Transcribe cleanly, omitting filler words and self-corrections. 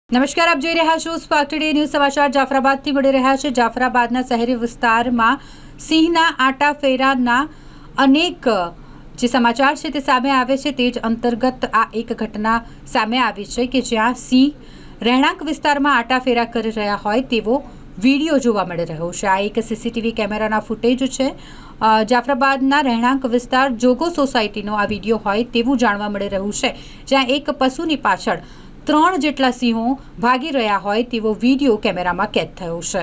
નમસ્કાર, આપ જોઈ રહ્યા છો સ્પાર્ક ટુડે ન્યૂઝ સમાચાર જાફરાબાદથી મળી રહ્યા છે। જાફરાબાદના શહેરી વિસ્તારમાં સિંહના આટાફેરાના અનેક જે સમાચાર છે તે સામે આવે છે। તે જ અંતર્ગત આ એક ઘટના સામે આવી છે કે જ્યાં સિંહ રહેણાંક વિસ્તારમાં આટાફેરા કરી રહ્યા હોય તેવો વિડીયો જોવા મળી રહ્યો છે। આ એક સીસીટીવી કેમેરાના ફૂટેજ છે। જાફરાબાદના રહેણાંક વિસ્તાર જોગો સોસાયટીનો આ વિડીયો હોય તેવું જાણવા મળી રહ્યું છે, જ્યાં એક પશુની પાછળ 3 જેટલા સિંહો ભાગી રહ્યા હોય તેવો વિડીયો કેમેરામાં કેદ થયો છે।